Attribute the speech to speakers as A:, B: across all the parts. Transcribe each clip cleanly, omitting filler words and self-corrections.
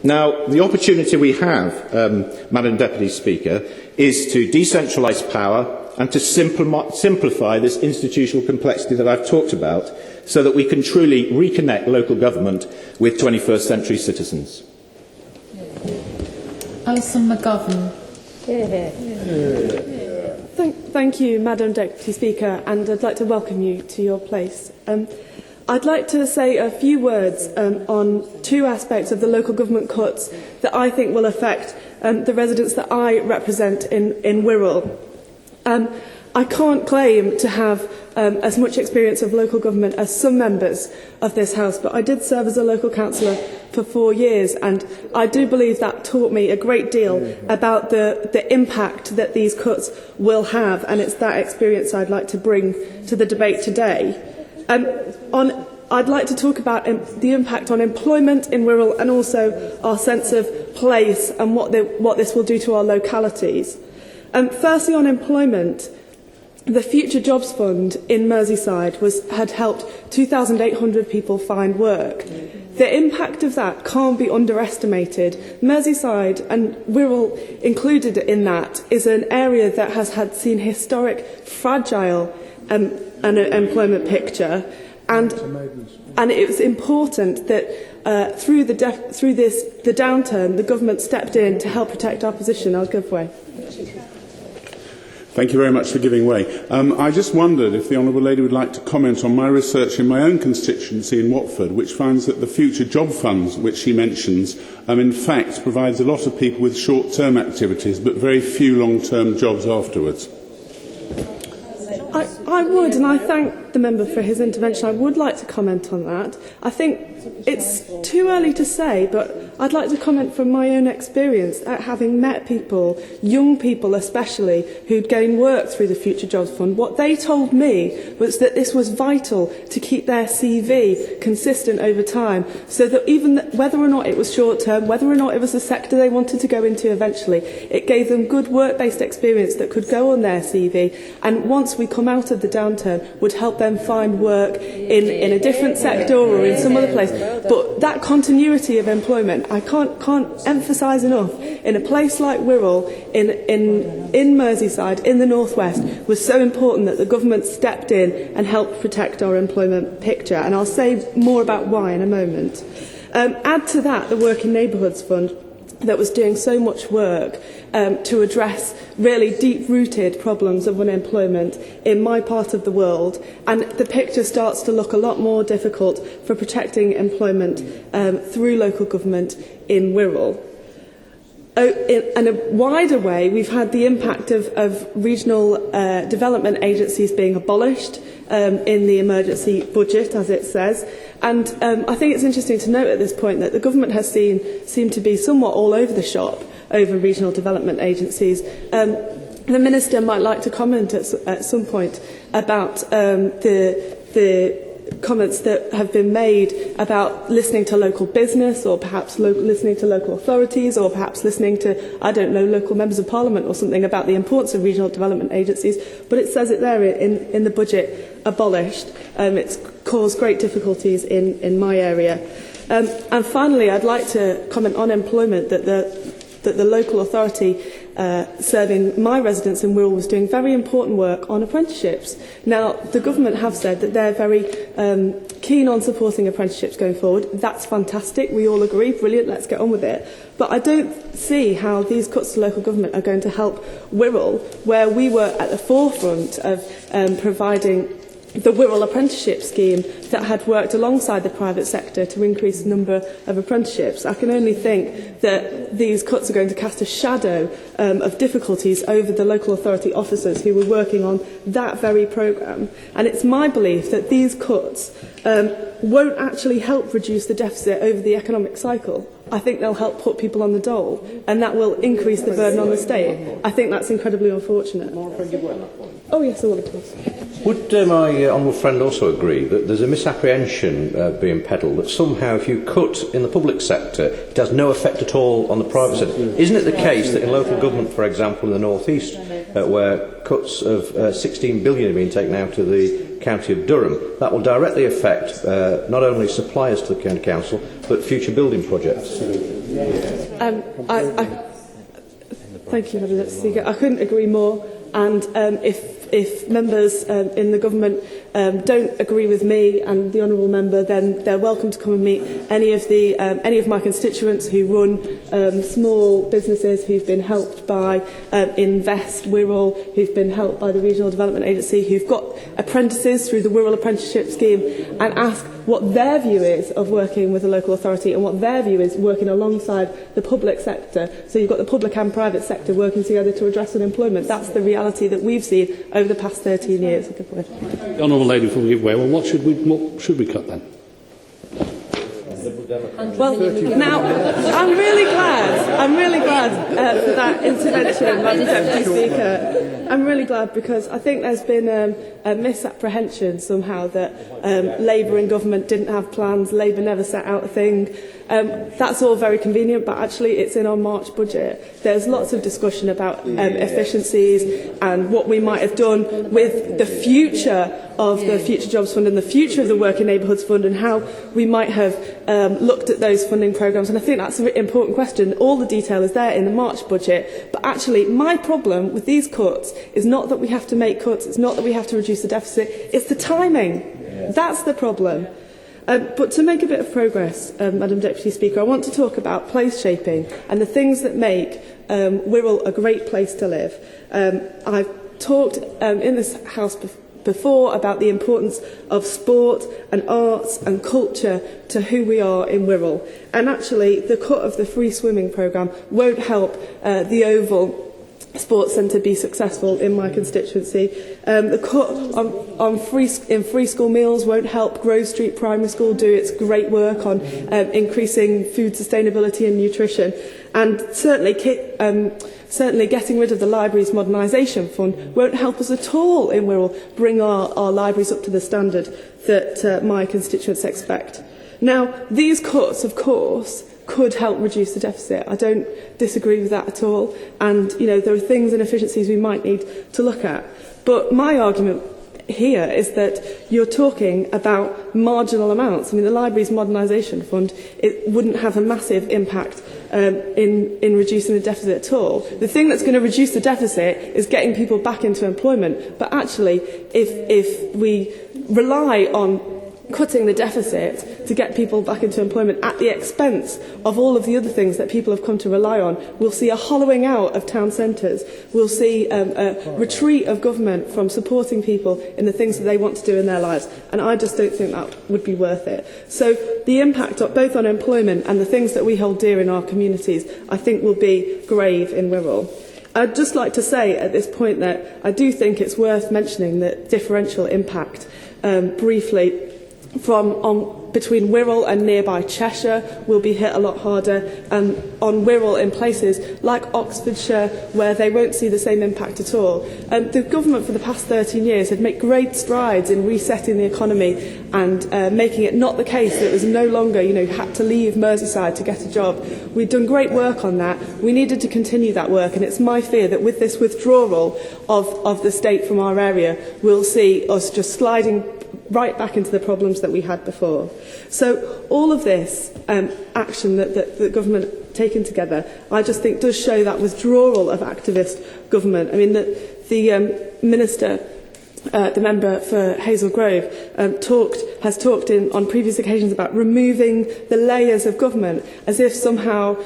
A: Now, the opportunity we have, Madam Deputy Speaker, is to decentralise power and to simplify this institutional complexity that I've talked about, so that we can truly reconnect local government with 21st century citizens.
B: Alison McGovern.
C: Thank you, Madam Deputy Speaker, and I'd like to welcome you to your place. I'd like to say a few words on two aspects of the local government cuts that I think will affect the residents that I represent in Wirral. I can't claim to have as much experience of local government as some members of this House, but I did serve as a local councillor for 4 years, and I do believe that taught me a great deal about the impact that these cuts will have, and it's that experience I'd like to bring to the debate today. I'd like to talk about the impact on employment in Wirral and also our sense of place and what this will do to our localities. Firstly, on employment, the Future Jobs Fund in Merseyside had helped 2,800 people find work. The impact of that can't be underestimated. Merseyside, and Wirral included in that, is an area that has seen historic fragile employment picture, and it was important that through the downturn, the government stepped in to help protect our position. I'll give way.
D: Thank you very much for giving way. I just wondered if the Honourable Lady would like to comment on my research in my own constituency in Watford, which finds that the Future Job Funds, which she mentions, in fact provides a lot of people with short-term activities but very few long-term jobs afterwards.
C: I would, and I thank the member for his intervention. I would like to comment on that. I think it's too early to say, but I'd like to comment from my own experience at having met people, young people especially, who'd gained work through the Future Jobs Fund. What they told me was that this was vital to keep their CV consistent over time, so that even whether or not it was short-term, whether or not it was the sector they wanted to go into eventually, it gave them good work-based experience that could go on their CV, and once we come out of the downturn, would help them find work in a different sector or in some other place. But that continuity of employment, I can't emphasise enough, in a place like Wirral, in Merseyside, in the northwest, was so important that the government stepped in and helped protect our employment picture. And I'll say more about why in a moment. Add to that the Working Neighbourhoods Fund, that was doing so much work to address really deep-rooted problems of unemployment in my part of the world, and the picture starts to look a lot more difficult for protecting employment through local government in Wirral. In a wider way, we've had the impact of regional development agencies being abolished in the emergency budget, as it says. And I think it's interesting to note at this point that the government has seemed to be somewhat all over the shop over regional development agencies. The Minister might like to comment at some point about the comments that have been made about listening to local business, or perhaps listening to local authorities, or perhaps listening to, I don't know, local members of parliament or something about the importance of regional development agencies. But it says it there in the budget, abolished. It's caused great difficulties in my area. And finally, I'd like to comment on employment, that the local authority serving my residents in Wirral was doing very important work on apprenticeships. Now, the government have said that they're very keen on supporting apprenticeships going forward. That's fantastic. We all agree. Brilliant. Let's get on with it. But I don't see how these cuts to local government are going to help Wirral, where we were at the forefront of providing the Wirral apprenticeship scheme that had worked alongside the private sector to increase the number of apprenticeships. I can only think that these cuts are going to cast a shadow of difficulties over the local authority officers who were working on that very programme. And it's my belief that these cuts won't actually help reduce the deficit over the economic cycle. I think they'll help put people on the dole, and that will increase the burden on the state. I think that's incredibly unfortunate. Oh yes, I will, of course.
E: Would my honourable friend also agree that there's a misapprehension being peddled that somehow if you cut in the public sector, it has no effect at all on the private sector? Isn't it the case that in local government, for example, in the North East, where cuts of 16 billion are being taken out of the County of Durham, that will directly affect not only suppliers to the County Council, but future building projects.
C: Thank you, Madam Deputy Speaker. I couldn't agree more. And if members in the government don't agree with me and the honourable member, then they're welcome to come and meet any of my constituents who run small businesses who've been helped by Invest Wirral, who've been helped by the Regional Development Agency, who've got apprentices through the Wirral Apprenticeship Scheme, and ask what their view is of working with a local authority and what their view is working alongside the public sector. So you've got the public and private sector working together to address unemployment. That's the reality that we've seen over the past 13 years.
B: The honourable lady, before we give way, well, what should we cut then?
C: Well, now I'm really glad for that intervention, Madam Deputy Speaker. I'm really glad because I think there's been a misapprehension somehow that Labour in government didn't have plans, Labour never set out a thing. That's all very convenient, but actually it's in our March budget. There's lots of discussion about efficiencies and what we might have done with the future of the Future Jobs Fund and the future of the Working Neighbourhoods Fund and how we might have looked at those funding programmes. And I think that's an important question. All the detail is there in the March budget. But actually, my problem with these cuts is not that we have to make cuts, it's not that we have to reduce the deficit, it's the timing. That's the problem. But to make a bit of progress, Madam Deputy Speaker, I want to talk about place shaping and the things that make Wirral a great place to live. I've talked in this House before about the importance of sport and arts and culture to who we are in Wirral. And actually, the cut of the free swimming programme won't help the Oval Sports Centre be successful in my constituency. The cut on free school meals won't help Grove Street Primary School do its great work on increasing food sustainability and nutrition. And certainly getting rid of the Libraries Modernisation Fund won't help us at all in Wirral bring our libraries up to the standard that my constituents expect. Now, these cuts, of course, could help reduce the deficit. I don't disagree with that at all. And, there are things and efficiencies we might need to look at. But my argument here is that you're talking about marginal amounts. I mean, the Libraries Modernisation Fund, it wouldn't have a massive impact in reducing the deficit at all. The thing that's going to reduce the deficit is getting people back into employment. But actually, if we rely on cutting the deficit to get people back into employment at the expense of all of the other things that people have come to rely on, we'll see a hollowing out of town centres. We'll see a retreat of government from supporting people in the things that they want to do in their lives. And I just don't think that would be worth it. So the impact both on employment and the things that we hold dear in our communities, I think will be grave in Wirral. I'd just like to say at this point that I do think it's worth mentioning that differential impact briefly between Wirral and nearby Cheshire will be hit a lot harder, and on Wirral in places like Oxfordshire where they won't see the same impact at all. The government for the past 13 years had made great strides in resetting the economy and making it not the case that it was no longer, had to leave Merseyside to get a job. We'd done great work on that. We needed to continue that work, and it's my fear that with this withdrawal of the state from our area, we'll see us just sliding right back into the problems that we had before. So all of this action that the government taken together, I just think does show that withdrawal of activist government. I mean, the Minister, the member for Hazel Grove, has talked on previous occasions about removing the layers of government, as if somehow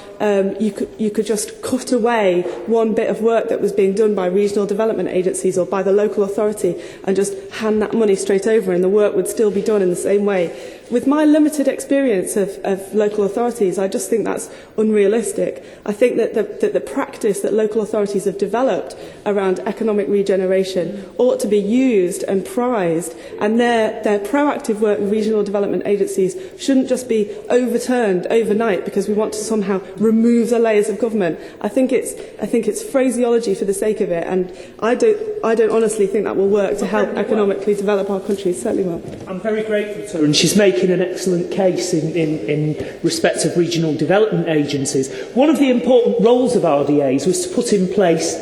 C: you could just cut away one bit of work that was being done by regional development agencies or by the local authority and just hand that money straight over and the work would still be done in the same way. With my limited experience of local authorities, I just think that's unrealistic. I think that the practice that local authorities have developed around economic regeneration ought to be used and prized, and their proactive work with regional development agencies shouldn't just be overturned overnight because we want to somehow remove the layers of government. I think it's phraseology for the sake of it, and I don't honestly think that will work to help economically develop our country. It certainly won't.
F: I'm very grateful to her, and she's making an excellent case in respect of regional development agencies. One of the important roles of RDAs was to put in place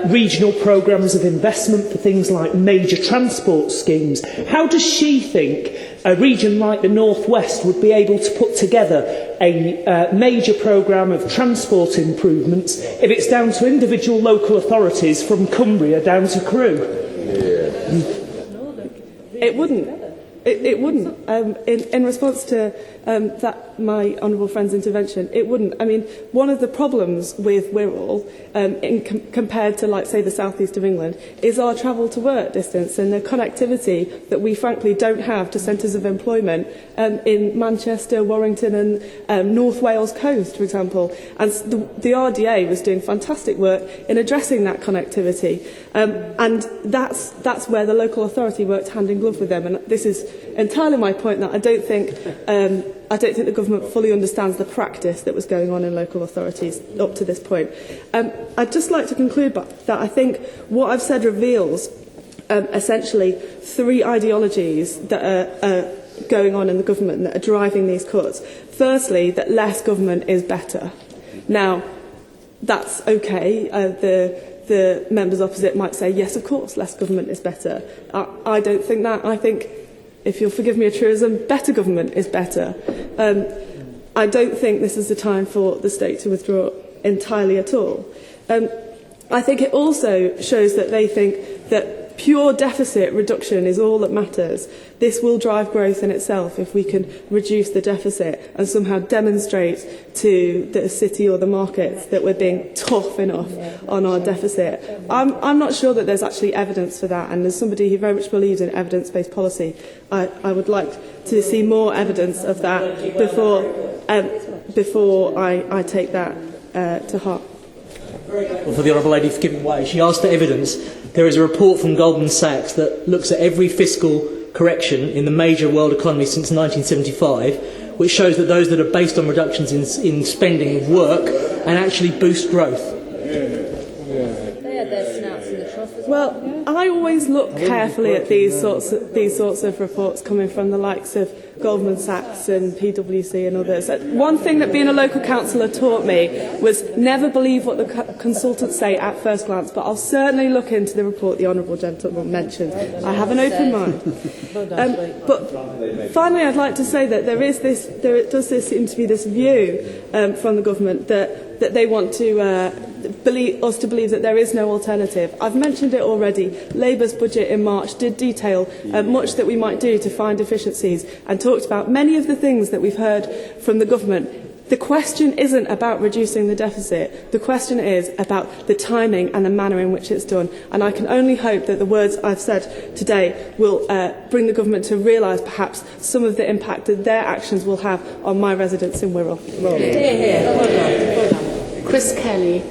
F: regional programmes of investment for things like major transport schemes. How does she think a region like the North West would be able to put together a major programme of transport improvements if it's down to individual local authorities from Cumbria down to Crewe?
C: It wouldn't. It wouldn't. In response to my honourable friend's intervention, it wouldn't. I mean, one of the problems with Wirral, compared to, like, say, the southeast of England, is our travel to work distance and the connectivity that we frankly don't have to centres of employment in Manchester, Warrington and North Wales coast, for example. And the RDA was doing fantastic work in addressing that connectivity. And that's where the local authority worked hand in glove with them. And this is entirely my point, that I don't think the government fully understands the practice that was going on in local authorities up to this point. I'd just like to conclude that I think what I've said reveals essentially three ideologies that are going on in the government that are driving these cuts. Firstly, that less government is better. Now, that's okay. The members opposite might say, yes, of course, less government is better. I don't think that. I think, if you'll forgive me a truism, better government is better. I don't think this is the time for the state to withdraw entirely at all. I think it also shows that they think that pure deficit reduction is all that matters. This will drive growth in itself if we can reduce the deficit and somehow demonstrate to the city or the markets that we're being tough enough on our deficit. I'm not sure that there's actually evidence for that, and as somebody who very much believes in evidence-based policy, I would like to see more evidence of that before I take that to heart.
G: Well, for the Honourable Lady for giving way, she asked for evidence. There is a report from Goldman Sachs that looks at every fiscal correction in the major world economy since 1975, which shows that those that are based on reductions in spending work and actually boost growth.
H: They had their snouts in the trough as
C: well. I always look carefully at these sorts of reports coming from the likes of Goldman Sachs and PwC and others. One thing that being a local councillor taught me was never believe what the consultants say at first glance, but I'll certainly look into the report the honourable gentleman mentioned. I have an open mind. But finally, I'd like to say that there does seem to be this view from the government that they want to believe that there is no alternative. I've mentioned it already. Labour's budget in March did detail much that we might do to find efficiencies and talked about many of the things that we've heard from the government. The question isn't about reducing the deficit. The question is about the timing and the manner in which it's done. And I can only hope that the words I've said today will bring the government to realise perhaps some of the impact that their actions will have on my residents in Wirral.
H: Chris Kelly.